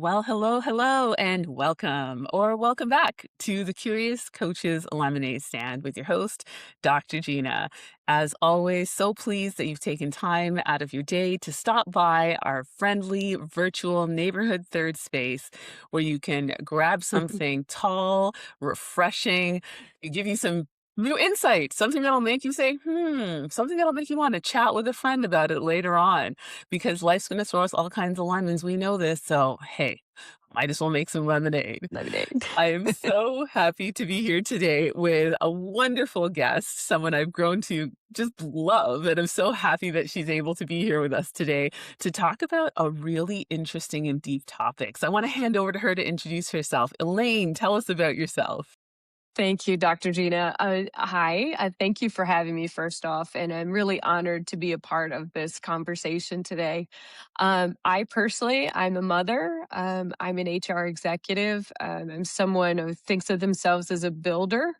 Well, hello, hello, and welcome or welcome back to the Curious Coaches Lemonade Stand with your host, Dr. Gena. As always, so pleased that you've taken time out of your day to stop by our friendly virtual neighborhood third space where you can grab something tall, refreshing, give you some new insight, something that'll make you say, something that'll make you want to chat with a friend about it later on because life's going to throw us all kinds of lemons. We know this. So, hey, might as well make some lemonade. Lemonade. I am so happy to be here today with a wonderful guest, someone I've grown to just love. And I'm so happy that she's able to be here with us today to talk about a really interesting and deep topic. So I want to hand over to her to introduce herself. Elaine, tell us about yourself. Thank you, Dr. Gena. Hi, thank you for having me first off, and I'm really honored to be a part of this conversation today. I'm a mother. I'm an HR executive. I'm someone who thinks of themselves as a builder,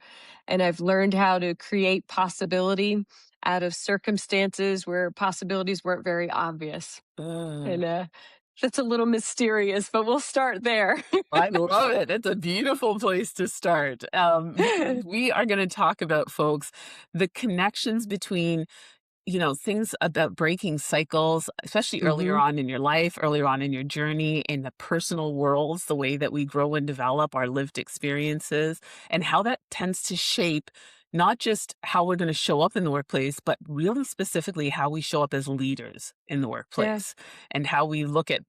and I've learned how to create possibility out of circumstances where possibilities weren't very obvious. Ugh. And that's a little mysterious, but we'll start there. I love it. It's a beautiful place to start. We are going to talk about, folks, the connections between things about breaking cycles, especially earlier hmm on in your life, earlier on in your journey, in the personal worlds, the way that we grow and develop our lived experiences, and how that tends to shape not just how we're going to show up in the workplace, but really specifically how we show up as leaders in the Yeah. workplace and how we look at,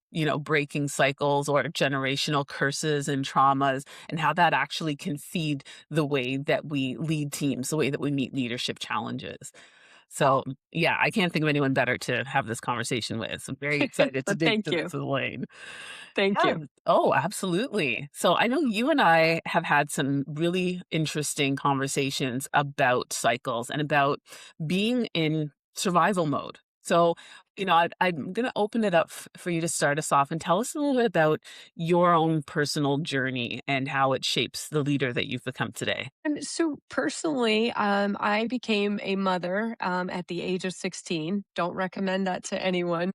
breaking cycles or generational curses and traumas and how that actually can feed the way that we lead teams, the way that we meet leadership challenges. So, yeah, I can't think of anyone better to have this conversation with. So I'm very excited to But dig thank into you. this with Elaine. Thank Yeah. you. Oh, absolutely. So I know you and I have had some really interesting conversations about cycles and about being in survival mode. So, I'm going to open it up for you to start us off and tell us a little bit about your own personal journey and how it shapes the leader that you've become today. And so personally, I became a mother at the age of 16. Don't recommend that to anyone.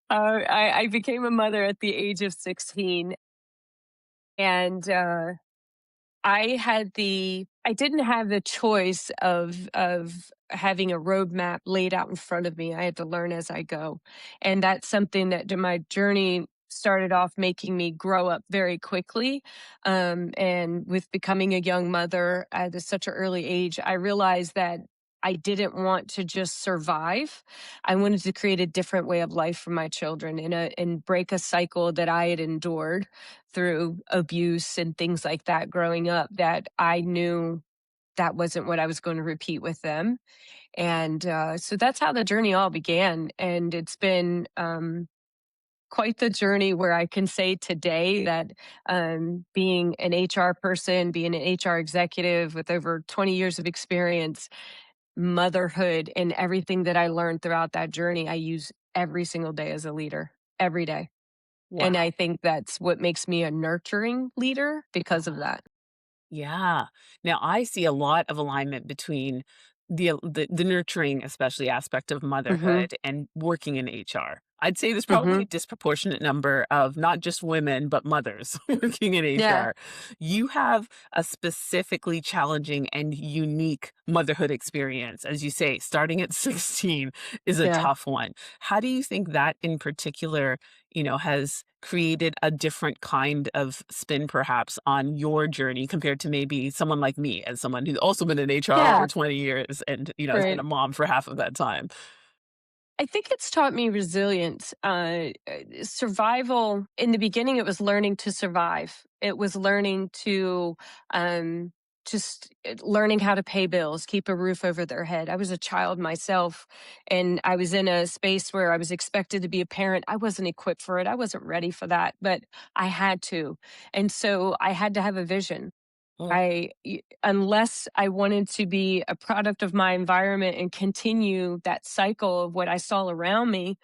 I became a mother at the age of 16. And I didn't have the choice of having a roadmap laid out in front of me. I had to learn as I go. And that's something that my journey started off making me grow up very quickly. And with becoming a young mother at such an early age, I realized that I didn't want to just survive. I wanted to create a different way of life for my children and break a cycle that I had endured through abuse and things like that growing up, that I knew that wasn't what I was going to repeat with them. And so that's how the journey all began. And it's been quite the journey where I can say today that being an HR person, being an HR executive with over 20 years of experience, motherhood, and everything that I learned throughout that journey, I use every single day as a leader, every day. And I Wow. think that's what makes me a nurturing leader because of that. Yeah. Now I see a lot of alignment between the nurturing, especially aspect of Mhm, motherhood and working in HR. I'd say there's probably a mhm. disproportionate number of not just women, but mothers working in Yeah, HR. You have a specifically challenging and unique motherhood experience. As you say, starting at 16 is a yeah. tough one. How do you think that in particular has created a different kind of spin perhaps on your journey compared to maybe someone like me as someone who's also been in HR Yeah, for 20 years and, has been right. a mom for half of that time. I think it's taught me resilience. Survival, in the beginning, it was learning to survive. It was learning to um, learning how to pay bills, keep a roof over their head. I was a child myself, and I was in a space where I was expected to be a parent. I wasn't equipped for it. I wasn't ready for that, but I had to. And so I had to have a vision. Mm, Unless I wanted to be a product of my environment and continue that cycle of what I saw around me,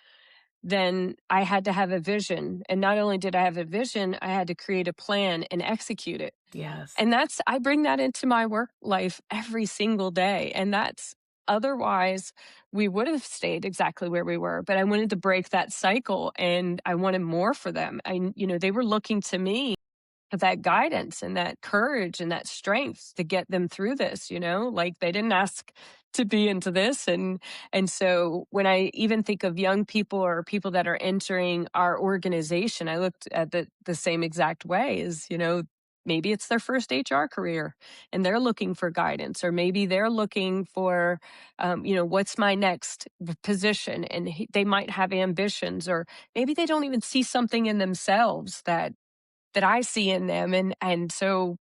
then I had to have a vision. And not only did I have a vision, I had to create a plan and execute it. yes. And I bring that into my work life every single day. And that's Otherwise, we would have stayed exactly where we were. But I wanted to break that cycle and I wanted more for them. They were looking to me for that guidance and that courage and that strength to get them through this, like they didn't ask to be into this. And so when I even think of young people or people that are entering our organization, I looked at the same exact way as, maybe it's their first HR career and they're looking for guidance, or maybe they're looking for, what's my next position? And they might have ambitions, or maybe they don't even see something in themselves that I see in them. And so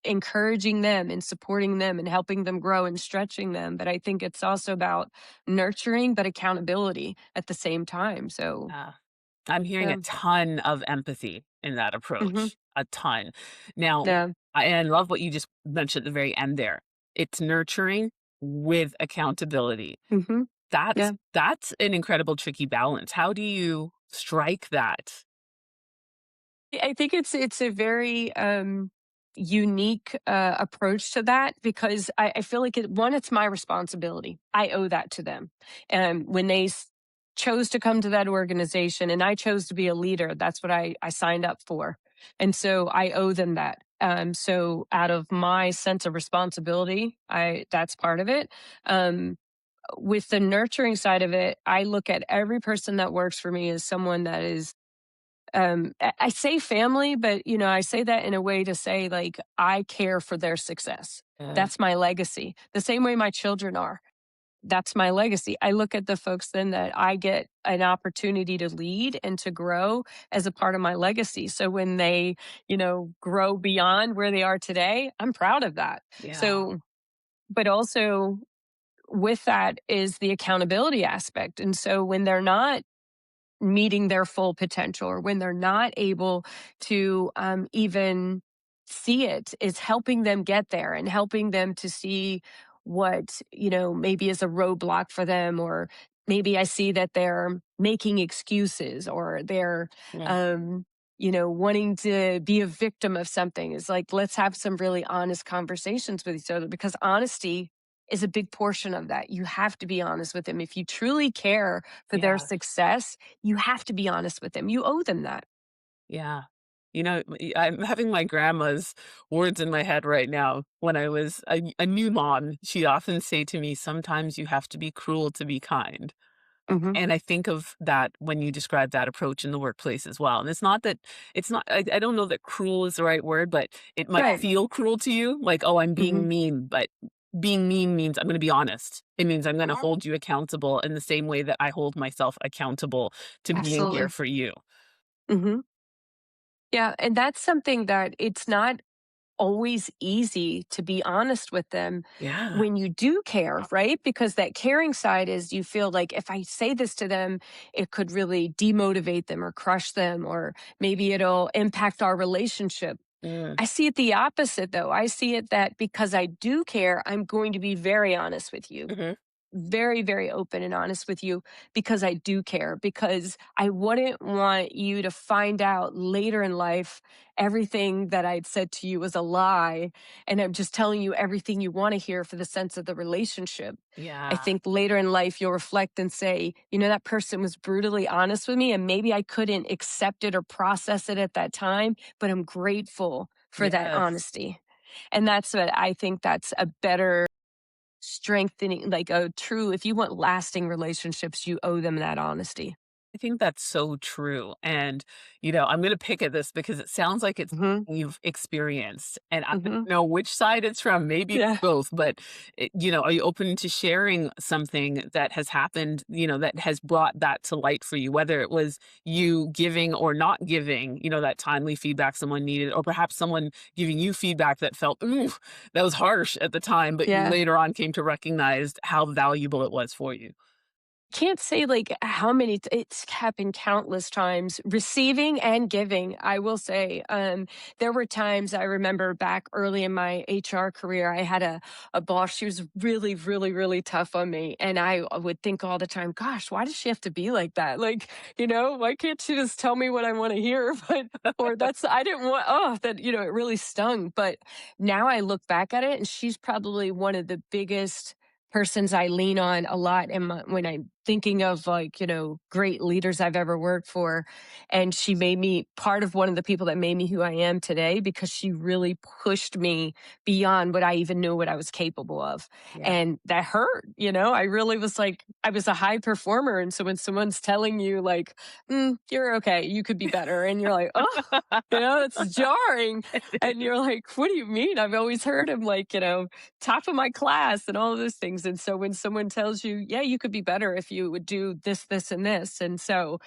encouraging them and supporting them and helping them grow and stretching them. But I think it's also about nurturing, but accountability at the same time. So, Yeah. I'm hearing a yeah. ton of empathy in that Hmm. approach, a ton. Now, Yeah. I love what you just mentioned at the very end there. It's nurturing with accountability. Hmm. That's Yeah. that's an incredible tricky balance. How do you strike that? I think it's a very unique approach to that, because I feel like one, it's my responsibility. I owe that to them. And when they chose to come to that organization, and I chose to be a leader, that's what I signed up for, and so I owe them that. So out of my sense of responsibility, I that's part of it. Um, with the nurturing side of it, I look at every person that works for me as someone that is, I say family, but I say that in a way to say, like, I care for their success. Uh, That's my legacy. The same way my children are. That's my legacy. I look at the folks then that I get an opportunity to lead and to grow as a part of my legacy. So when they, grow beyond where they are today, I'm proud of that. yeah. So, but also with that is the accountability aspect. And so when they're not meeting their full potential, or when they're not able to even see it, is helping them get there and helping them to see what maybe is a roadblock for them, or maybe I see that they're making excuses, or they're Yeah. um wanting to be a victim of something. Is like, let's have some really honest conversations with each other, because honesty is a big portion of that. You have to be honest with them if you truly care for their Yeah. success. You have to be honest with them. You owe them that. Yeah. I'm having my grandma's words in my head right now. When I was a new mom, she'd often say to me, "Sometimes you have to be cruel to be kind." Mhm. And I think of that when you describe that approach in the workplace as well. And it's not, I don't know that cruel is the right word, but it might Right. feel cruel to you. Like, oh, I'm Mhm. being mean, but being mean means I'm going to be honest. It means I'm going to hold you accountable in the same way that I hold myself accountable to being here Absolutely. for you. Mhm. Yeah, and that's something that it's not always easy to be honest with them Yeah. when you do care, right? Because that caring side is, you feel like if I say this to them, it could really demotivate them or crush them, or maybe it'll impact our relationship. Mm, I see it the opposite, though. I see it that because I do care, I'm going to be very honest with you, mhm. very, very open and honest with you, because I do care, because I wouldn't want you to find out later in life everything that I'd said to you was a lie. And I'm just telling you everything you want to hear for the sense of the relationship. I Yeah. think later in life, you'll reflect and say, that person was brutally honest with me, and maybe I couldn't accept it or process it at that time, but I'm grateful for that Yes. honesty. And that's what I think, that's a better strengthening, like a true, if you want lasting relationships, you owe them that honesty. I think that's so true. And, I'm going to pick at this because it sounds like it's Mhm. something you've experienced. And I don't Mhm. know which side it's from, maybe Yeah. both, but, are you open to sharing something that has happened, that has brought that to light for you, whether it was you giving or not giving, that timely feedback someone needed, or perhaps someone giving you feedback that felt, ooh, that was harsh at the time, but you Yeah. later on came to recognize how valuable it was for you. Can't say like how many it's happened countless times, receiving and giving. I will say, there were times I remember back early in my HR career, I had a boss. She was really, really, really tough on me, and I would think all the time, gosh, why does she have to be like that? Like, why can't she just tell me what I want to hear? But or that's I didn't want. Oh, that it really stung. But now I look back at it, and she's probably one of the biggest persons I lean on a lot when I'm thinking of, like, great leaders I've ever worked for. And she made me part of one of the people that made me who I am today, because she really pushed me beyond what I even knew what I was capable of. Yeah. And that hurt, I really was like, I was a high performer. And so when someone's telling you, like, you're okay, you could be better, and you're like, oh, it's jarring. And you're like, what do you mean? I've always heard him, like, top of my class and all of those things. And so when someone tells you, yeah, you could be better if you would do this, this, and this. And so,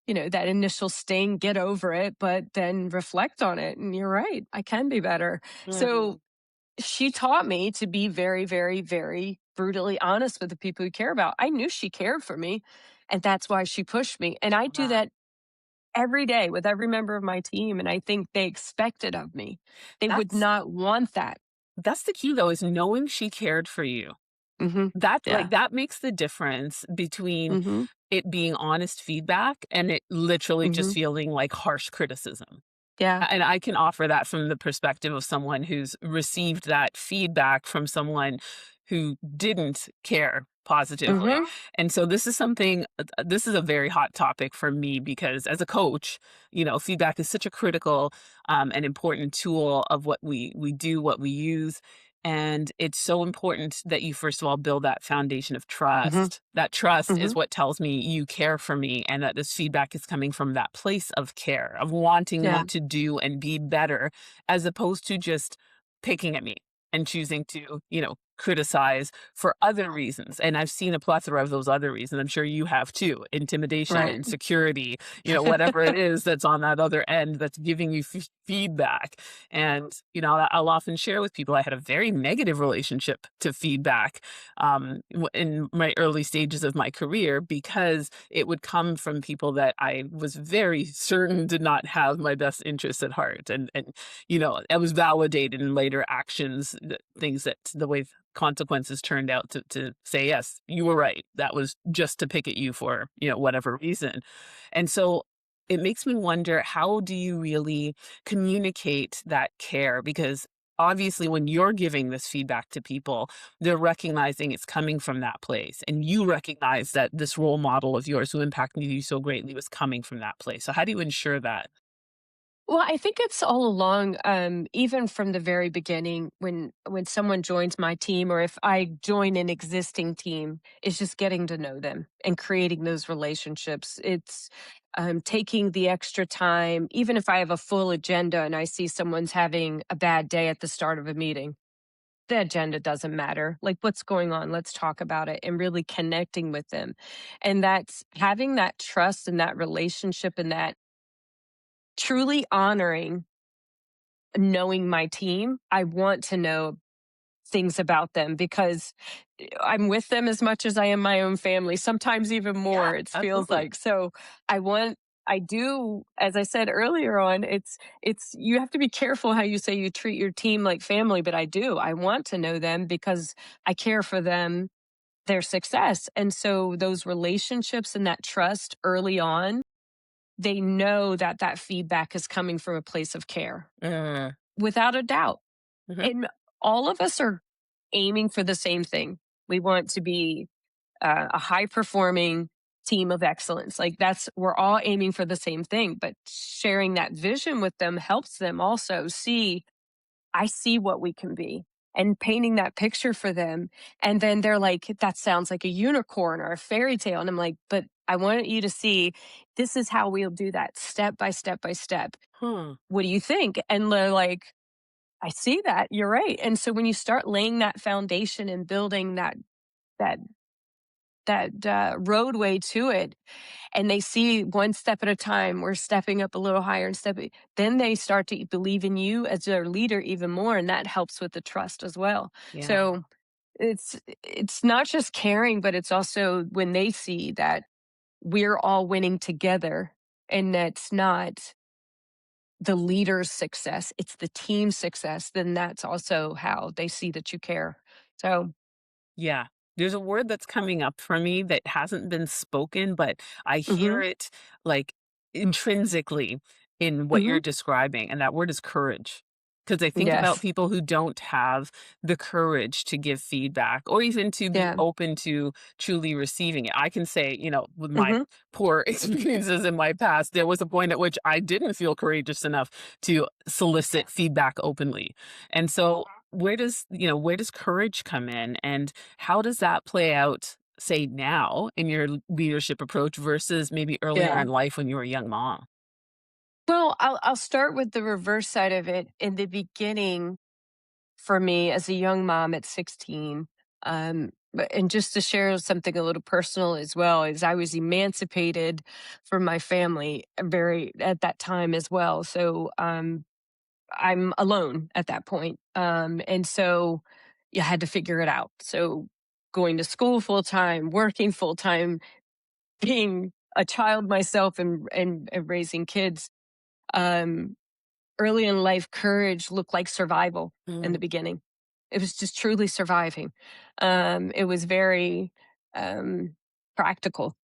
that initial sting, get over it, but then reflect on it. And you're right, I can be better. So Mhm. she taught me to be very, very, very brutally honest with the people you care about. I knew she cared for me, and that's why she pushed me. And I do Yeah. that every day with every member of my team. And I think they expect it of me. They would That's not want that. that's the key though, is knowing she cared for you. Hmm. Yeah. That makes the difference between Hmm. it being honest feedback and it literally just Hmm. feeling like harsh criticism. Yeah. And I can offer that from the perspective of someone who's received that feedback from someone who didn't care positively. Hmm. And so this is a very hot topic for me because as a coach, feedback is such a critical and important tool of what we do, what we use. And it's so important that you, first of all, build that foundation of Hmm. trust. That trust Hmm. is what tells me you care for me and that this feedback is coming from that place of care, of wanting Yeah. me to do and be better, as opposed to just picking at me and choosing to, criticize for other reasons. And I've seen a plethora of those other reasons. I'm sure you have too: intimidation, Right. insecurity, whatever it is that's on that other end that's giving you feedback. And, I'll often share with people I had a very negative relationship to feedback in my early stages of my career because it would come from people that I was very certain did not have my best interests at heart. And I was validated in later actions, things that the way consequences turned out to say, yes, you were right. That was just to pick at you for, whatever reason. And so it makes me wonder, how do you really communicate that care? Because obviously when you're giving this feedback to people, they're recognizing it's coming from that place. And you recognize that this role model of yours who impacted you so greatly was coming from that place. So how do you ensure that? Well, I think it's all along, even from the very beginning, when someone joins my team, or if I join an existing team, is just getting to know them and creating those relationships. It's taking the extra time, even if I have a full agenda and I see someone's having a bad day at the start of a meeting. The agenda doesn't matter. Like, what's going on? Let's talk about it, and really connecting with them. And that's having that trust and that relationship, and that truly honoring knowing my team. I want to know things about them, because I'm with them as much as I am my own family, sometimes even Yeah, more, it feels absolutely. like. So I want I do, as I said earlier on, it's you have to be careful how you say you treat your team like family, but I do. I want to know them because I care for them, their success. And so those relationships and that trust early on, they know that that feedback is coming from a place of care, Mm, without a doubt. mhm. And all of us are aiming for the same thing. We want to be a high performing team of excellence. Like, we're all aiming for the same thing, but sharing that vision with them helps them also see, I see what we can be, and painting that picture for them. And then they're like, that sounds like a unicorn or a fairy tale. And I'm like, but I want you to see, this is how we'll do that, step by step by step. Hmm. What do you think? And they're like, I see that. You're right. And so when you start laying that foundation and building that roadway to it, and they see one step at a time, we're stepping up a little higher and stepping, then they start to believe in you as their leader even more, and that helps with the trust as well. Yeah. So it's not just caring, but it's also when they see that we're all winning together, and that's not the leader's success, it's the team's success, then that's also how they see that you care. So, Yeah. There's a word that's coming up for me that hasn't been spoken, but I hear mhm, it like intrinsically in what you're mhm, describing, and that word is courage. 'Cause I think about Yes. people who don't have the courage to give feedback or even to be Yeah. open to truly receiving it. I can say, with my Mhm. poor experiences in my past, there was a point at which I didn't feel courageous enough to solicit feedback openly. And so where does courage come in, and how does that play out, say, now in your leadership approach versus maybe earlier Yeah. in life when you were a young mom? Well, I'll start with the reverse side of it. In the beginning, for me as a young mom at 16, and just to share something a little personal as well, is I was emancipated from my family very at that time as well. So I'm alone at that point. And so you had to figure it out. So going to school full time, working full time, being a child myself and raising kids. Um, Early in life, courage looked like survival in the Mm, beginning. It was just truly surviving. It was very um, practical,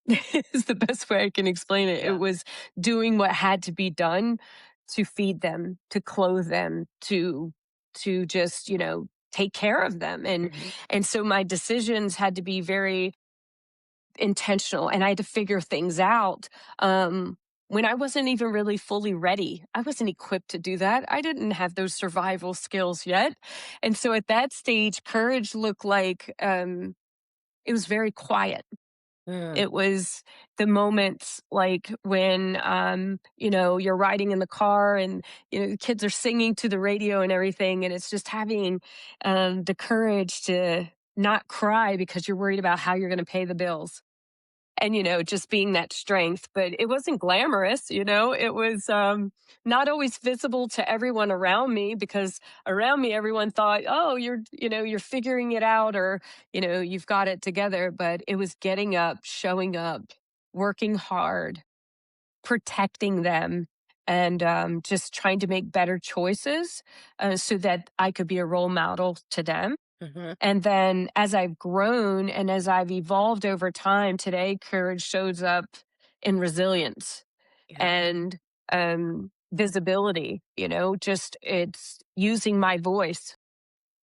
is the best way I can explain it. It yeah. was doing what had to be done to feed them, to clothe them, to just take care of them, Mhm. and so my decisions had to be very intentional, and I had to figure things out when I wasn't even really fully ready. I wasn't equipped to do that. I didn't have those survival skills yet. And so at that stage, courage looked like it was very quiet. Mm, It was the moments like when you're riding in the car and the kids are singing to the radio and everything, and it's just having the courage to not cry because you're worried about how you're going to pay the bills, and just being that strength. But it wasn't glamorous. It was not always visible to everyone around me, because around me everyone thought, oh, you're figuring it out, or you've got it together. But it was getting up, showing up, working hard, protecting them, and just trying to make better choices, so that I could be a role model to them. mhm. And then as I've grown and as I've evolved over time, today courage shows up in resilience Yeah. and visibility, just it's using my voice.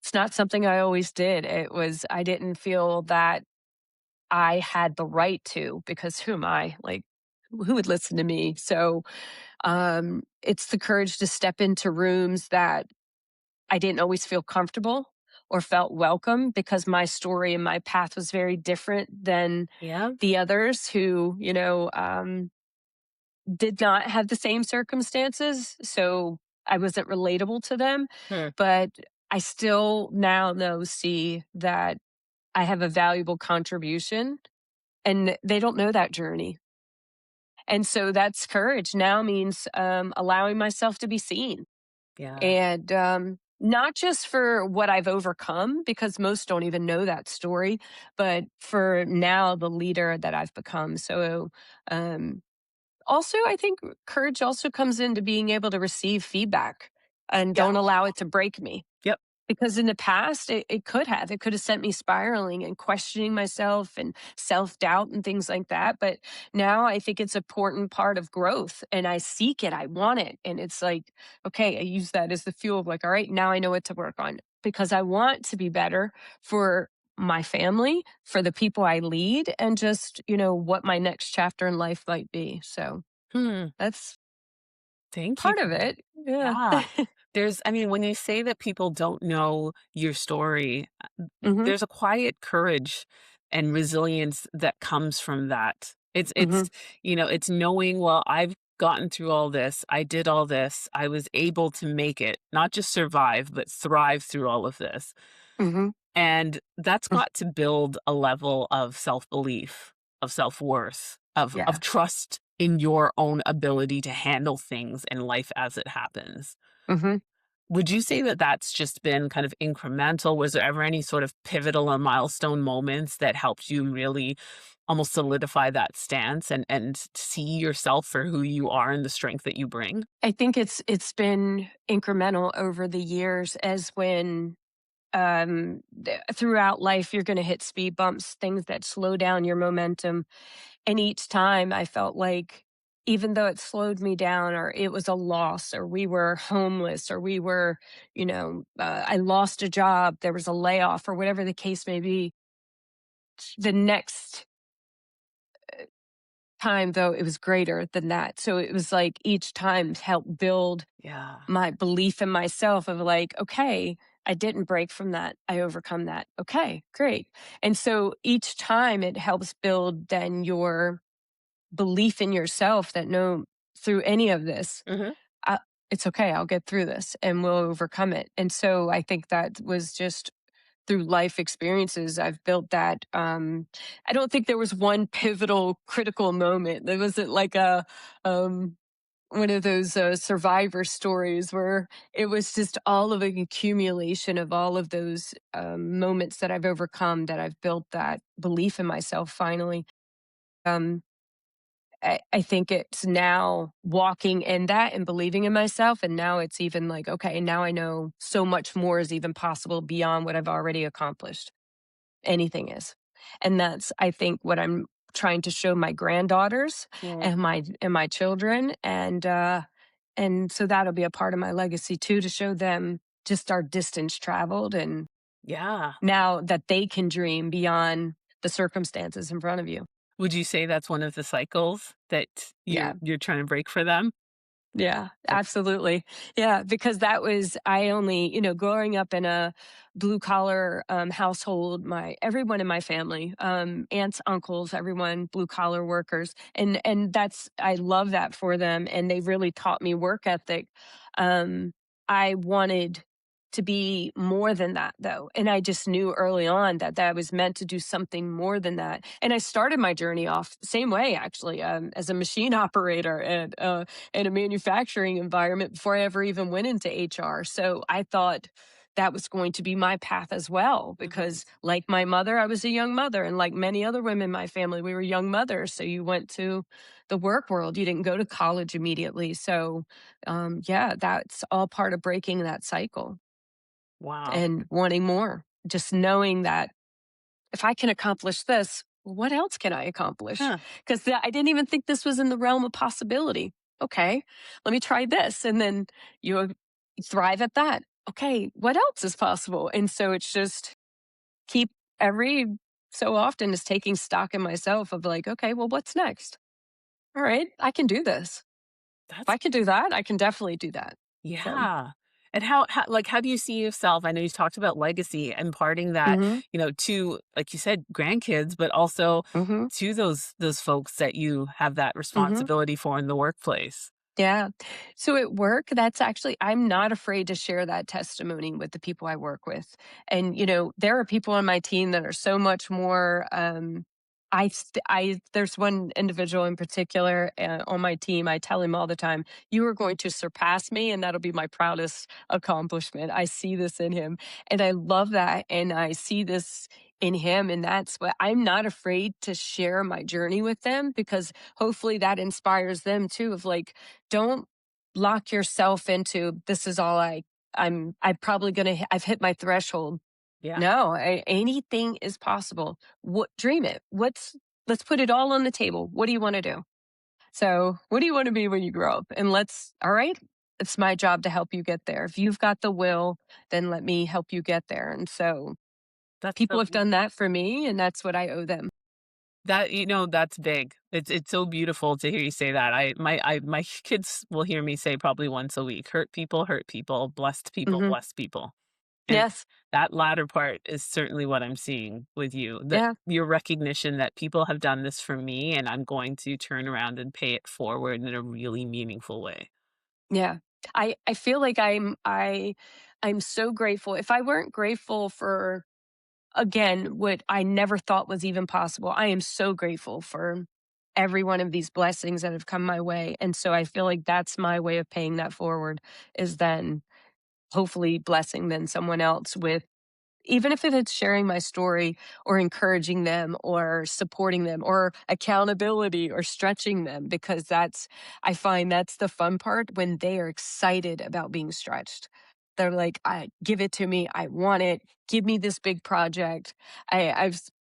It's not something I always did. I didn't feel that I had the right to, because who am I? Like, who would listen to me? So it's the courage to step into rooms that I didn't always feel comfortable or felt welcome, because my story and my path was very different than Yeah. the others who, did not have the same circumstances. So I wasn't relatable to them. Hmm. But I still now know, see that I have a valuable contribution, and they don't know that journey. And so that's courage now means allowing myself to be seen. Yeah. And not just for what I've overcome, because most don't even know that story, but for now, the leader that I've become. So, um, also, I think courage also comes into being able to receive feedback and Yeah. don't allow it to break me, Yep. because in the past it could have sent me spiraling and questioning myself and self-doubt and things like that. But now I think it's an important part of growth, and I seek it, I want it, and it's like, okay, I use that as the fuel of like, all right, now I know what to work on, because I want to be better for my family, for the people I lead, and just what my next chapter in life might be. So Hmm. that's Thank you part for of that. it. Yeah. Yeah. When you say that people don't know your story, Hmm. there's a quiet courage and resilience that comes from that. Hmm. It's knowing, well, I've gotten through all this. I did all this. I was able to make it, not just survive, but thrive through all of this. Hmm. And that's got to build a level of self-belief, of self-worth, of Yeah. trust in your own ability to handle things in life as it happens. Hmm. Would you say that that's just been kind of incremental? Was there ever any sort of pivotal or milestone moments that helped you really almost solidify that stance and see yourself for who you are and the strength that you bring? I think it's been incremental over the years, as when throughout life you're going to hit speed bumps, things that slow down your momentum, and each time I felt like even though it slowed me down, or it was a loss, or we were homeless, or we were, I lost a job, there was a layoff, or whatever the case may be, the next time, though, it was greater than that. So it was like each time helped build Yeah. my belief in myself of like, okay, I didn't break from that. I overcome that. Okay, great. And so each time it helps build then your belief in yourself that no, through any of this, Mhm. I, it's okay. I'll get through this and we'll overcome it. And so I think that was just through life experiences, I've built that. I don't think there was one pivotal critical moment. There wasn't like um, one of those survivor stories where it was just all of an accumulation of all of those moments that I've overcome, that I've built that belief in myself finally. Um, I think it's now walking in that and believing in myself. And now it's even like, okay, now I know so much more is even possible beyond what I've already accomplished. Anything is. And that's, I think, what I'm trying to show my granddaughters Mm. and my children. And so that'll be a part of my legacy too, to show them just our distance traveled, and Yeah. now that they can dream beyond the circumstances in front of you. Would you say that's one of the cycles that you're Yeah. you're trying to break for them? Yeah, That's absolutely. Yeah, because that was, I only, growing up in a blue collar household, my everyone in my family, aunts, uncles, everyone blue collar workers, and that's, I love that for them, and they really taught me work ethic. I wanted to be more than that though, and I just knew early on that I was meant to do something more than that. And I started my journey off the same way, actually, as a machine operator at in a manufacturing environment before I ever even went into HR. So I thought that was going to be my path as well, Mhm. because like my mother, I was a young mother. And like many other women in my family, we were young mothers. So you went to the work world, you didn't go to college immediately. So, yeah, that's all part of breaking that cycle Wow. and wanting more. Just knowing that if I can accomplish this, what else can I accomplish? Huh. Because I didn't even think this was in the realm of possibility. Okay, let me try this. And then you thrive at that. Okay, what else is possible? And so it's just keep every so often is taking stock in myself of like, okay, well, what's next? All right, I can do this. If That's I can do that, I can definitely do that. So, yeah. And how do you see yourself? I know you talked about legacy, imparting that, hmm to, like you said, grandkids, but also hmm to those folks that you have that hmm responsibility for in the workplace. Yeah. So at work, that's actually, I'm not afraid to share that testimony with the people I work with. And, there are people on my team that are so much more, there's one individual in particular on my team. I tell him all the time, you are going to surpass me, and that'll be my proudest accomplishment. I see this in him, and I love that. And I see this in him. And that's what I'm not afraid to share my journey with them, because hopefully that inspires them too, of like, don't lock yourself into, this is all I'm probably going to, I've hit my threshold. Yeah. No, anything is possible. What, dream it. Let's put it all on the table. What do you want to do? So, what do you want to be when you grow up? And all right, it's my job to help you get there. If you've got the will, then let me help you get there. And so That's people so have done that for me, and that's what I owe them. that's big. It's so beautiful to hear you say that. My kids will hear me say probably once a week, hurt people, hmm bless people. And Yes. that latter part is certainly what I'm seeing with you, that Yeah. your recognition that people have done this for me and I'm going to turn around and pay it forward in a really meaningful way. Yeah. I feel like I'm so grateful. If I weren't grateful for, again, what I never thought was even possible, I am so grateful for every one of these blessings that have come my way. And so I feel like that's my way of paying that forward, is then hopefully blessing then someone else with, even if it's sharing my story or encouraging them or supporting them or accountability or stretching them, because I find that's the fun part, when they are excited about being stretched. They're like, I give it to me. I want it. Give me this big project.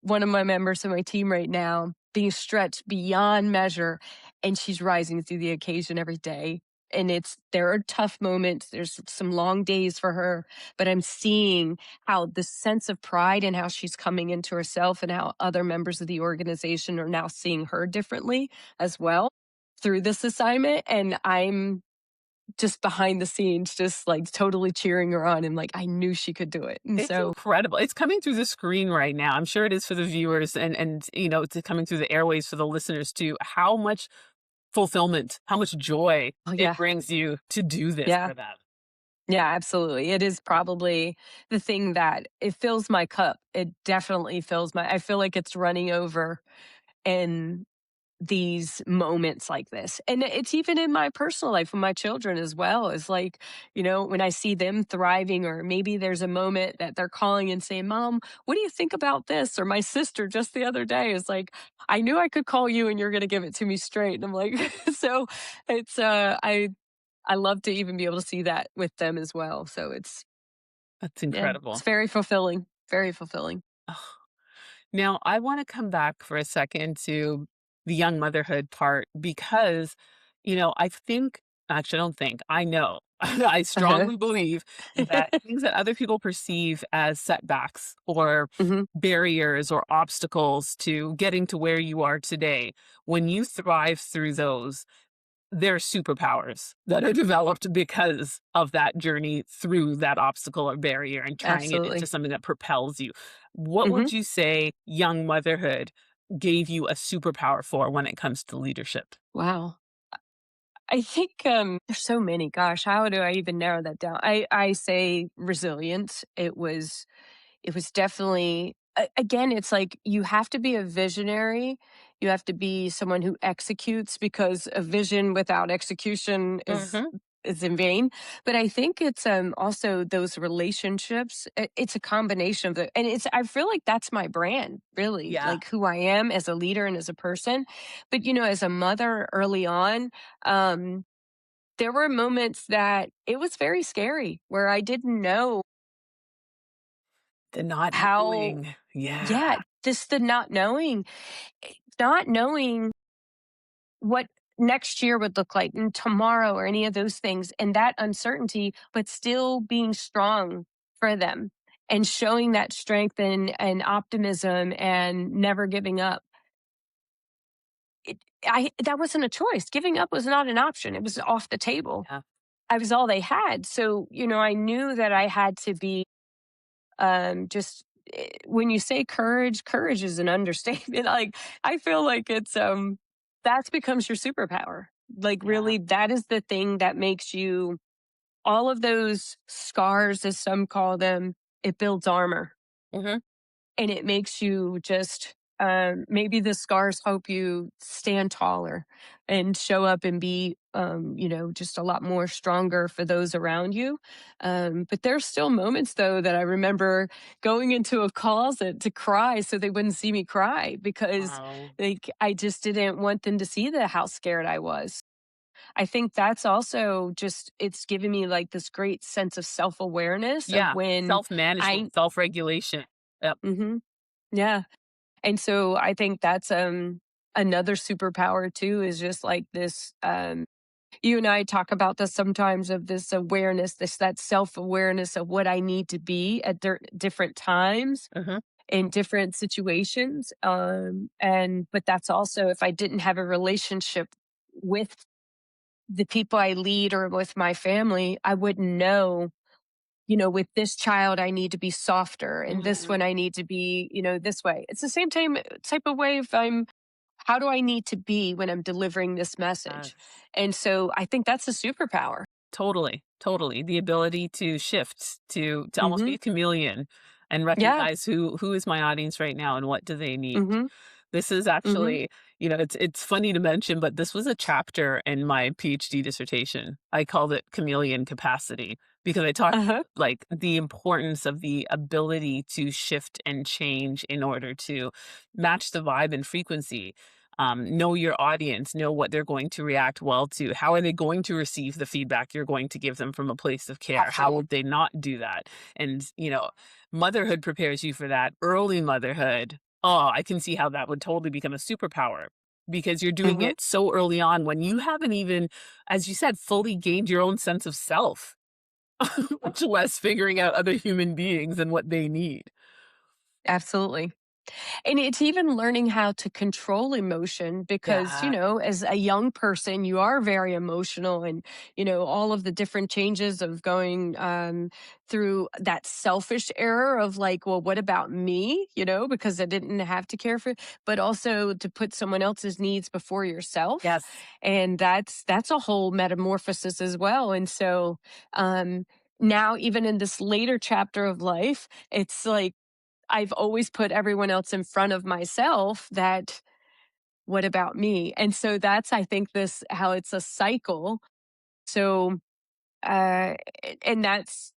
One of my members of my team right now. being stretched beyond measure, and she's rising through the occasion every day. And there are tough moments. There's some long days for her, but I'm seeing how the sense of pride and how she's coming into herself and how other members of the organization are now seeing her differently as well through this assignment. And I'm just behind the scenes, just like totally cheering her on and like I knew she could do it. And It's so, incredible. It's coming through the screen right now. I'm sure it is for the viewers and it's coming through the airways for the listeners too. How much fulfillment, how much joy oh it yeah, brings you to do this yeah. for them. Yeah, absolutely. It is probably the thing that it fills my cup. It definitely fills I feel like it's running over in these moments like this. And it's even in my personal life with my children as well. It's like, when I see them thriving, or maybe there's a moment that they're calling and saying, Mom, what do you think about this? Or my sister just the other day is like, I knew I could call you and you're going to give it to me straight. And I'm like, so it's, I love to even be able to see that with them as well. So That's yeah, it's incredible. very fulfilling, very fulfilling. Ugh. Now, I want to come back for a second to the young motherhood part because, I think, actually, I don't think, I know, I Uh-huh. strongly believe that things that other people perceive as setbacks or Mhm. barriers or obstacles to getting to where you are today, when you thrive through those, they're superpowers that are developed because of that journey through that obstacle or barrier and turning it into Absolutely. something that propels you. What Mhm. would you say young motherhood gave you a superpower for when it comes to leadership? Wow. I think, there's so many. Gosh, how do I even narrow that down? I say resilience. It was definitely again, it's like you have to be a visionary. You have to be someone who executes, because a vision without execution Hmm. is in vain. But I think it's also those relationships. It's a combination of the, and it's I feel like that's my brand, really, Yeah. like who I am as a leader and as a person. But as a mother early on, um there were moments that it was very scary where I didn't know The not how. knowing. Yeah. Yeah, just the not knowing what next year would look like and tomorrow or any of those things, and that uncertainty, but still being strong for them and showing that strength and optimism and never giving up. That wasn't a choice. Giving up was not an option. It was off the table. Yeah. I was all they had. So, I knew that I had to be just when you say courage is an understatement. Like, I feel like it's that becomes your superpower. Like, Yeah. really, that is the thing that makes you, all of those scars, as some call them, it builds armor, Hmm. and it makes you just, maybe the scars help you stand taller and show up and be, just a lot more stronger for those around you. But there's still moments, though, that I remember going into a closet to cry so they wouldn't see me cry, because Wow. like I just didn't want them to see how scared I was. I think that's also just, it's given me like this great sense of self-awareness of Yeah. when Self management, I self regulation. Yep. mhm, yeah. And so I think that's another superpower too, is just like this, you and I talk about this sometimes, of this awareness, this that self-awareness of what I need to be at different times Hmm. in different situations. And but that's also, if I didn't have a relationship with the people I lead or with my family, I wouldn't know, with this child, I need to be softer, and this one, Hmm. I need to be, this way. It's the same type of way. If how do I need to be when I'm delivering this message? Yes. And so I think that's a superpower. Totally, totally. The ability to shift, to almost be Hmm. a chameleon and Yeah. recognize who is my audience right now and what do they need. Hmm. This is Hmm. actually, it's funny to mention, but this was a chapter in my PhD dissertation. I called it chameleon capacity because I talked Uh-huh. like the importance of the ability to shift and change in order to match the vibe and frequency. Know your audience, know what they're going to react well to. How are they going to receive the feedback you're going to give them from a place of care? How Absolutely. would they not do that? And, motherhood prepares you for that. Early motherhood Oh, I can see how that would totally become a superpower because you're doing Mhm. it so early on when you haven't even, as you said, fully gained your own sense of self, much less figuring out other human beings and what they need. Absolutely. And it's even learning how to control emotion because, Yeah. as a young person, you are very emotional and, all of the different changes of going through that selfish era of like, well, what about me? Because I didn't have to care for, but also to put someone else's needs before yourself. Yes. And that's a whole metamorphosis as well. And so, now even in this later chapter of life, it's like, I've always put everyone else in front of myself that what about me? And so that's I think this how it's a cycle. So uh and that's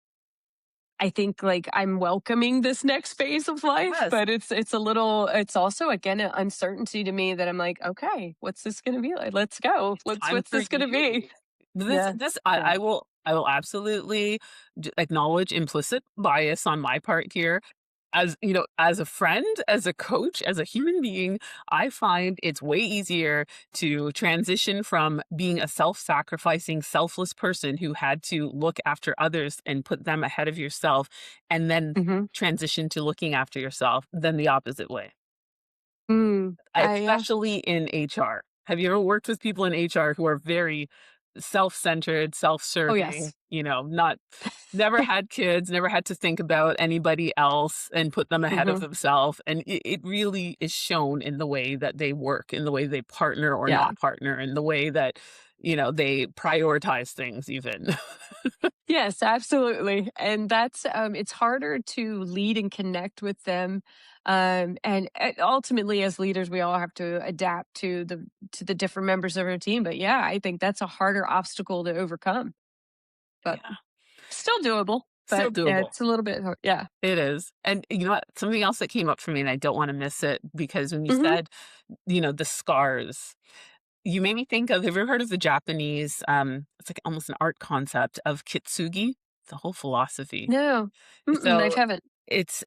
I think like I'm welcoming this next phase of life, Yes. but it's a little it's also again an uncertainty to me that I'm like, okay, what's this gonna be like? Let's go. It's Let's time what's for this gonna be? you. This Yeah. this Yeah. I will absolutely acknowledge implicit bias on my part here. As you know, as a friend, as a coach, as a human being, I find it's way easier to transition from being a self-sacrificing, selfless person who had to look after others and put them ahead of yourself, and then Hmm. transition to looking after yourself than the opposite way. Mm. Yeah. Especially in HR. Have you ever worked with people in HR who are very self-centered, Oh self-serving, yes. not never had kids, never had to think about anybody else and put them ahead of Hmm. themselves, and it really is shown in the way that they work, in the way they partner or Yeah. not partner, in the way that, they prioritize things even. Yes, absolutely. And that's it's harder to lead and connect with them. And ultimately as leaders we all have to adapt to the different members of our team. But yeah, I think that's a harder obstacle to overcome. But Yeah. still doable. Still But yeah, doable. it's a little bit hard. Yeah. It is. And you know what? Something else that came up for me, and I don't wanna miss it because when you Hmm. said, the scars. You made me think of, have you ever heard of the Japanese, it's like almost an art concept of kitsugi? It's a whole philosophy. No. Mm-mm, I So haven't. it's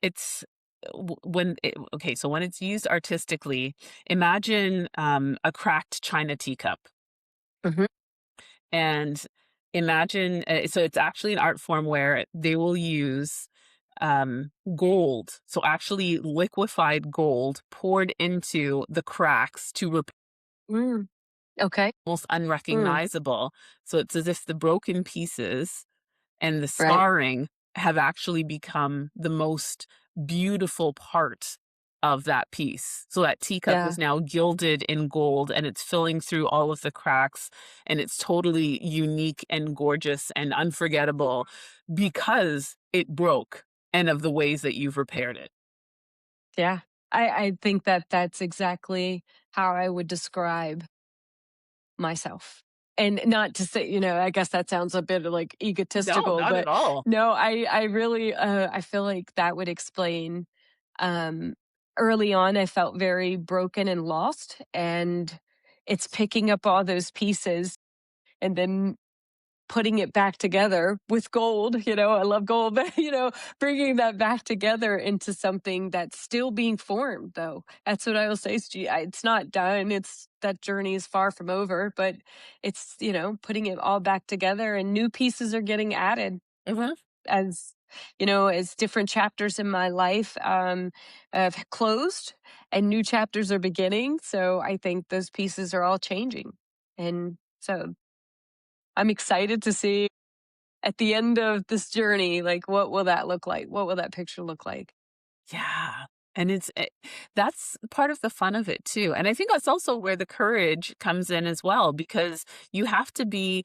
when okay, so when it's used artistically, imagine a cracked china teacup, Hmm. and imagine so it's actually an art form where they will use gold, so actually liquefied gold poured into the cracks to Mm, okay. almost Mm, unrecognizable. So it's as if the broken pieces and the right. scarring have actually become the most beautiful part of that piece. So that teacup Yeah. is now gilded in gold and it's filling through all of the cracks, and it's totally unique and gorgeous and unforgettable because it broke and of the ways that you've repaired it. Yeah. I think that that's exactly how I would describe myself. And not to say, I guess that sounds a bit like No, egotistical, not at but all. no, I really I feel like that would explain um early on I felt very broken and lost, and it's picking up all those pieces and then putting it back together with gold, I love gold, but, bringing that back together into something that's still being formed, though. That's what I will say. It's not done. That journey is far from over, but it's, putting it all back together and new pieces are getting added Mhm. as, as different chapters in my life have closed and new chapters are beginning. So I think those pieces are all changing. And so I'm excited to see at the end of this journey, like, what will that look like? What will that picture look like? Yeah, and that's part of the fun of it too, and I think that's also where the courage comes in as well, because you have to be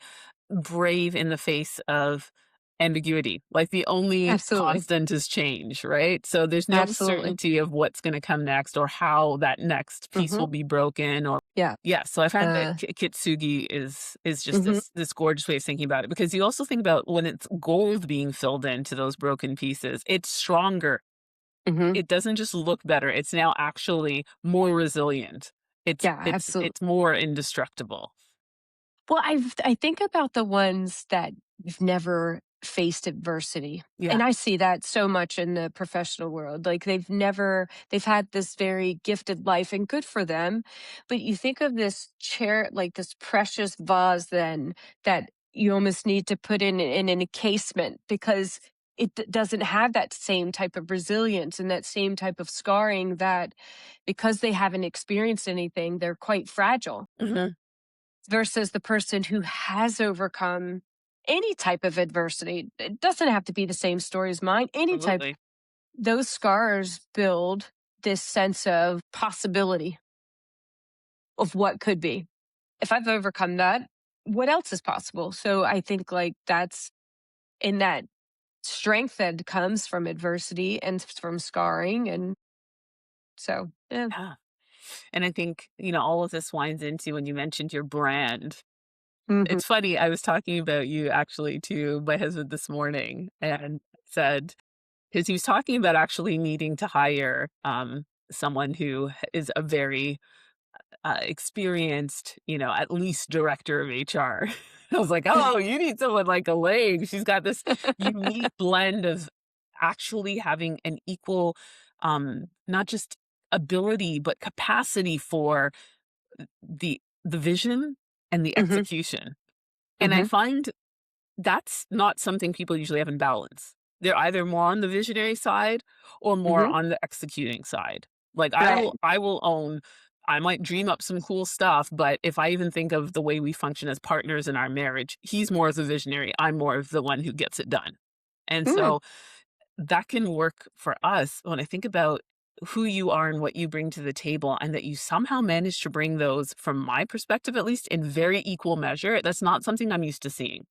brave in the face of ambiguity. Like, the only Absolutely. constant is change, right? So there's no Absolutely. certainty of what's gonna come next or how that next piece Mhm. will be broken or Yeah. yeah, so I find that Uh, kitsugi is just mhm. this gorgeous way of thinking about it, because you also think about when it's gold being filled into those broken pieces, it's stronger. Mhm. It doesn't just look better, it's now actually more resilient. It's Yeah, it's absolutely. it's more indestructible. Well, I think about the ones that you've never faced adversity. Yeah. And I see that so much in the professional world. Like they've had this very gifted life and good for them. But you think of this chair, like this precious vase then that you almost need to put in an encasement because doesn't have that same type of resilience and that same type of scarring that because they haven't experienced anything, they're quite fragile Mhm. versus the person who has overcome any type of adversity. It doesn't have to be the same story as mine. Any type, Absolutely. those scars build this sense of possibility of what could be. If I've overcome that, what else is possible? So I think like that's in that strength that comes from adversity and from scarring. And so, yeah. Yeah. And I think, all of this winds into when you mentioned your brand. Hmm. It's funny, I was talking about you actually to my husband this morning and said, because he was talking about actually needing to hire someone who is a very experienced, at least director of HR. I was like, oh, you need someone like Elaine. She's got this unique blend of actually having an equal, not just ability, but capacity for the vision and the Hmm. execution. And I Hmm. find that's not something people usually have in balance. They're either more on the visionary side or more Hmm. on the executing side. Like Right. I will own I might dream up some cool stuff, but if I even think of the way we function as partners in our marriage, he's more of the visionary, I'm more of the one who gets it done. And Mm. so that can work for us when I think about who you are and what you bring to the table, and that you somehow manage to bring those, from my perspective at least, in very equal measure. That's not something I'm used to seeing.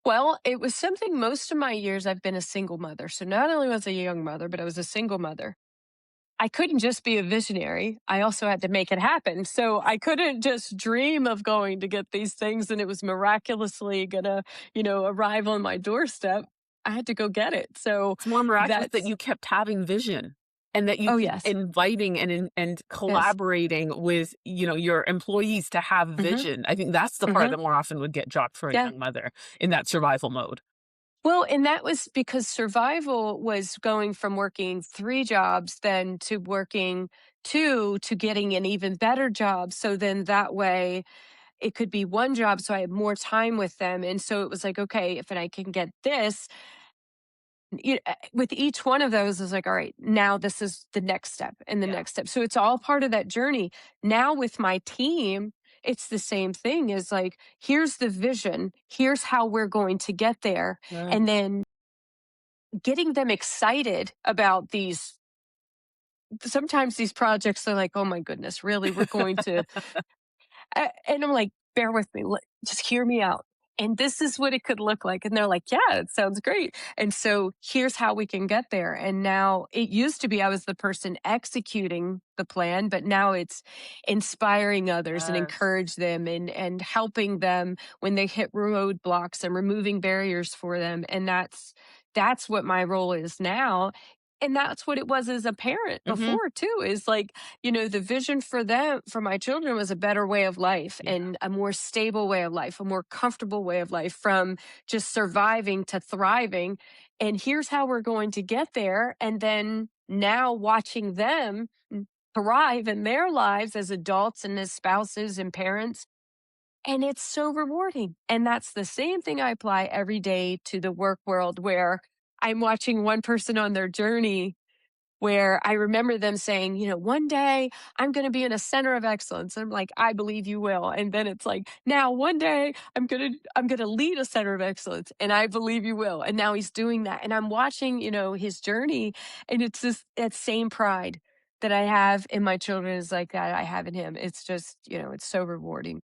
Well, it was something most of my years I've been a single mother. So not only was I a young mother, but I was a single mother. I couldn't just be a visionary. I also had to make it happen. So I couldn't just dream of going to get these things and it was miraculously gonna, arrive on my doorstep. I had to go get it. So It's more miraculous that that's, you kept having vision and that you oh keep yes. inviting and Yes. collaborating with, your employees to have Hmm. vision. I think that's the part Hmm. that more often would get dropped for a Yeah. young mother in that survival mode. Well, and that was because survival was going from working 3 jobs then to working 2 to getting an even better job. So then that way it could be 1 job, so I had more time with them. And so it was like, okay, if I can get this, with each one of those, is like, all right, now this is the next step and the Yeah. next step. So it's all part of that journey. Now with my team, it's the same thing. Is like, here's the vision, here's how we're going to get there. Right. And then getting them excited about these sometimes these projects, they're like, "Oh my goodness, really? We're going to." And I'm like, "Bear with me. Just hear me out. And this is what it could look like." And they're like, "Yeah, it sounds great." And so here's how we can get there. And now it used to be I was the person executing the plan, but now it's inspiring others and Yes. encourage them and helping them when they hit roadblocks and removing barriers for them. And that's what my role is now. And that's what it was as a parent Mhm. before too, is like, the vision for them, for my children, was a better way of life Yeah. and a more stable way of life, a more comfortable way of life from just surviving to thriving. And here's how we're going to get there. And then now watching them thrive in their lives as adults and as spouses and parents. And it's so rewarding. And that's the same thing I apply every day to the work world where I'm watching one person on their journey where I remember them saying, one day I'm going to be in a center of excellence. I'm like, I believe you will. And then it's like, now one day I'm going to lead a center of excellence and I believe you will. And now he's doing that. And I'm watching, his journey, and it's this that same pride that I have in my children is like that I have in him. It's just, it's so rewarding.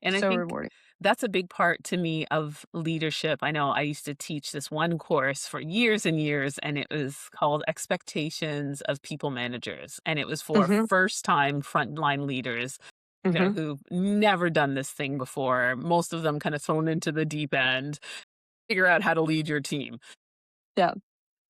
And I So think rewarding. that's a big part to me of leadership. I know I used to teach this one course for years and years, and it was called Expectations of People Managers. And it was for Mhm. first time frontline leaders, Mhm. who've never done this thing before. Most of them kind of thrown into the deep end, figure out how to lead your team. Yeah.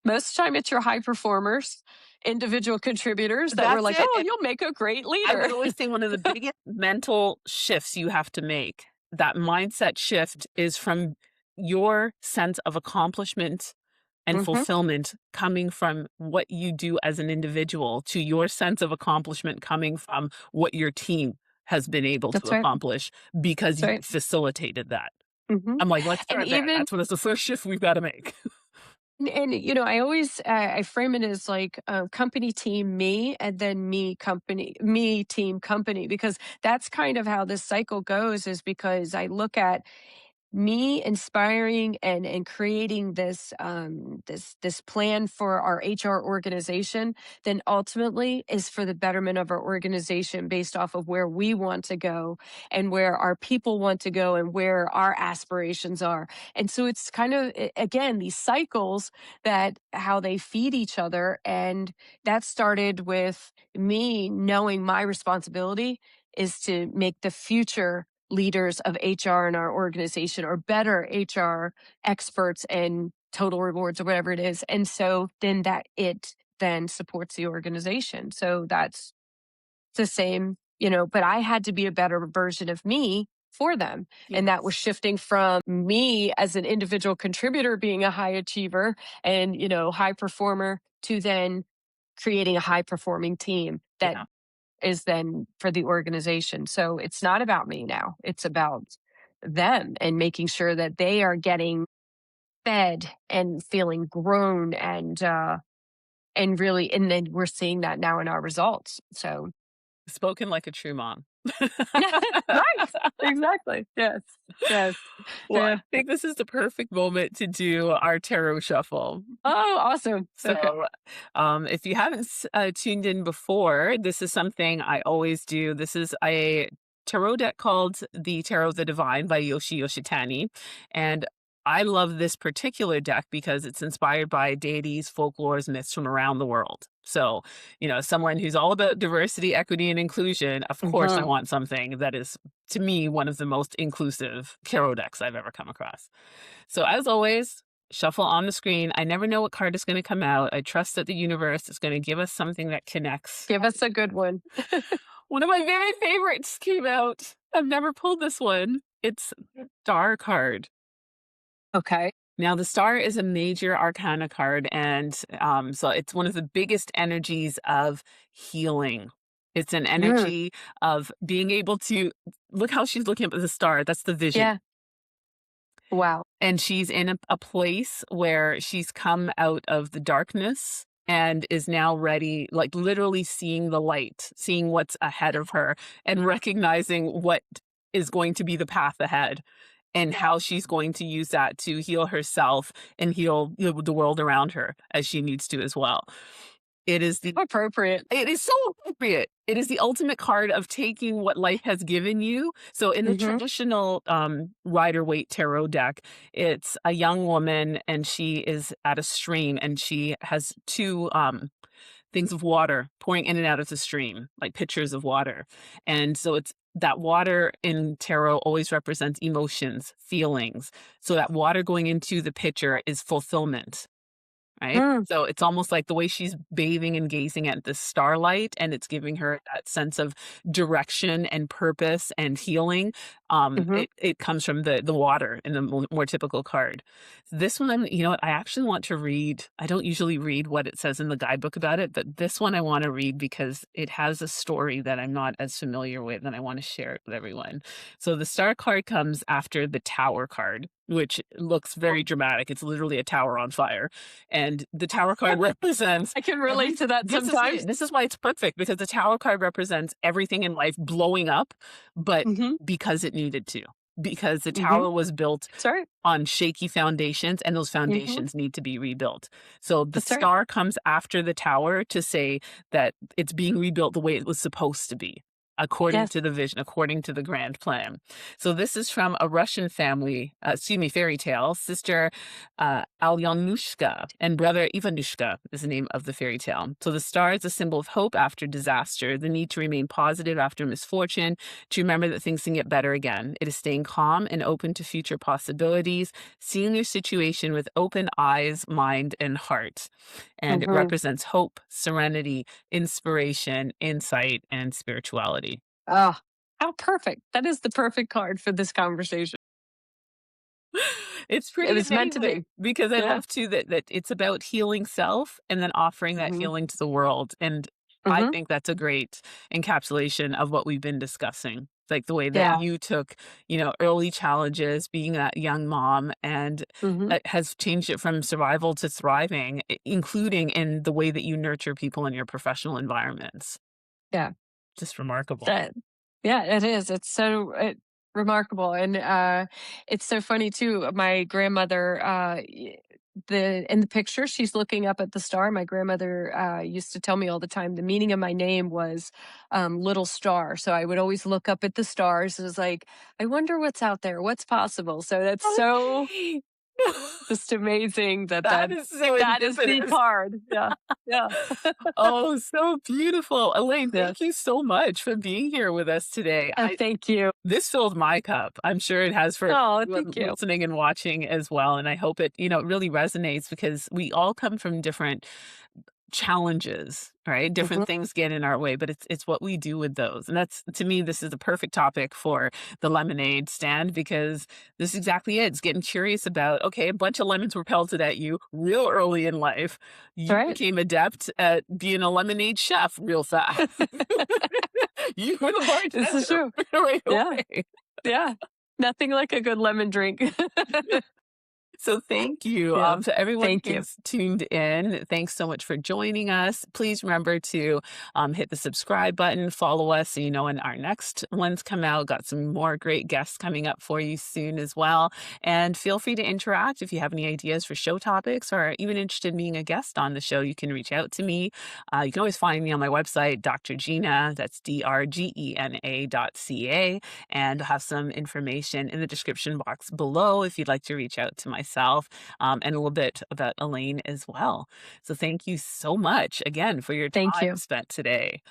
Most of the time it's your high performers, individual contributors that were That's like, it. "Oh, And you'll make a great I leader." would always say one of the biggest mental shifts you have to make, that mindset shift, is from your sense of accomplishment and Mhm. fulfillment coming from what you do as an individual to your sense of accomplishment coming from what your team has been able to That's right. accomplish because That's you right. facilitated that. Mhm. I'm like, let's And start there. even That's the first shift we've got to make. I always I frame it as like company team me and then me company me team company because that's kind of how this cycle goes is because I look at me inspiring and creating this plan for our HR organization then ultimately is for the betterment of our organization based off of where we want to go and where our people want to go and where our aspirations are. And so it's kind of again these cycles that how they feed each other and that started with me knowing my responsibility is to make the future leaders of HR in our organization or better HR experts and total rewards or whatever it is. And so then that it then supports the organization. So that's the same, but I had to be a better version of me for them. And that was Yes. shifting from me as an individual contributor being a high achiever and, high performer to then creating a high performing team that Yeah. is then for the organization. So it's not about me now. It's about them and making sure that they are getting fed and feeling grown and really and then we're seeing that now in our results. So Spoken like a true mom. right. Exactly. Yes. Yes. Well, I Yeah. think this is the perfect moment to do our tarot shuffle. Oh, awesome. Okay. So, if you haven't tuned in before, this is something I always do. This is a tarot deck called the Tarot of the Divine by Yoshitani. And I love this particular deck because it's inspired by deities, folklores, myths from around the world. So, someone who's all about diversity, equity, and inclusion, of course, I Mhm. want something that is, to me, one of the most inclusive tarot decks I've ever come across. So, as always, shuffle on the screen. I never know what card is going to come out. I trust that the universe is going to give us something that connects. Give us a good one. One of my very favorites came out. I've never pulled this one. It's the Star card. Okay. Now, the star is a major arcana card, and so it's one of the biggest energies of healing. It's an Mm. energy of being able to look how she's looking at the star. That's the vision. Yeah. Wow. And she's in a place where she's come out of the darkness and is now ready, like literally seeing the light, seeing what's ahead of her, and recognizing what is going to be the path ahead and how she's going to use that to heal herself and heal the world around her as she needs to as well. It is the Appropriate. it is so appropriate. It is the ultimate card of taking what life has given you. So in the Mhm. traditional Rider-Waite tarot deck, it's a young woman and she is at a stream and she has two things of water pouring in and out of the stream, like pitchers of water. And so it's that water in tarot always represents emotions, feelings. So that water going into the pitcher is fulfillment. Right? Mm. So it's almost like the way she's bathing and gazing at the starlight, and it's giving her that sense of direction and purpose and healing. Mhm. It comes from the water in the more typical card. This one, you know what? I actually want to read. I don't usually read what it says in the guidebook about it, but this one I want to read because it has a story that I'm not as familiar with, and I want to share it with everyone. So the star card comes after the tower card, which looks very dramatic. It's literally a tower on fire, and the tower card represents I can relate every to that this is sometimes. it. This is why it's perfect because the tower card represents everything in life blowing up, but Mhm. because it needed to. Because the Mhm. tower was built That's right. on shaky foundations and those Mhm. foundations need to be rebuilt. So the That's right. star comes after the tower to say that it's being rebuilt the way it was supposed to be, according Yes. to the vision, according to the grand plan. So this is from a Russian family, fairy tale. Sister Alyanushka and brother Ivanushka is the name of the fairy tale. So the star is a symbol of hope after disaster, the need to remain positive after misfortune, to remember that things can get better again. It is staying calm and open to future possibilities, seeing your situation with open eyes, mind, and heart. And it Mhm. represents hope, serenity, inspiration, insight, and spirituality. Ah, how perfect. That is the perfect card for this conversation. It's It pretty was meant to amazing be. because I Yeah. love too that it's about healing self and then offering that Mhm. healing to the world, and I Mhm. think that's a great encapsulation of what we've been discussing. Like the way that Yeah. you took, early challenges, being that young mom, and Mhm. it has changed it from survival to thriving, including in the way that you nurture people in your professional environments. Yeah. Just remarkable. That yeah, it is. It's so remarkable, and it's so funny too. My grandmother, the in the picture, she's looking up at the star. My grandmother used to tell me all the time the meaning of my name was little star. So I would always look up at the stars. It was like, I wonder what's out there, what's possible. So that's so Okay. just amazing That is so that is the indigenous. card. Yeah, yeah, Oh, so beautiful. Elaine, yeah. thank you so much for being here with us today. Thank you. This filled my cup. I'm sure it has for Oh, everyone thank you. listening and watching as well. And I hope it really resonates because we all come from different challenges, right? Mhm. Different things get in our way, but it's what we do with those. And that's, to me, this is the perfect topic for the lemonade stand because this is exactly it. It's getting curious about, okay, a bunch of lemons were pelted at you real early in life. That's You right. became adept at being a lemonade chef real fast. You were the This is bartender true. right Yeah, away. yeah. Nothing like a good lemon drink. So thank you, Yeah. to everyone Thank you. who's tuned in. Thanks so much for joining us. Please remember to hit the subscribe button, follow us so you know when our next ones come out. Got some more great guests coming up for you soon as well. And feel free to interact if you have any ideas for show topics or even interested in being a guest on the show. You can reach out to me. You can always find me on my website, Dr. Gena. That's DRGENA.ca, and I'll have some information in the description box below if you'd like to reach out to myself, and a little bit about Elaine as well. So thank you so much again for your Thank time you. spent today.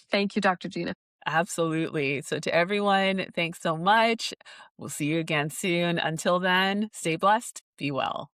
Thank you, Dr. Gina. Absolutely. So to everyone, thanks so much. We'll see you again soon. Until then, stay blessed, be well.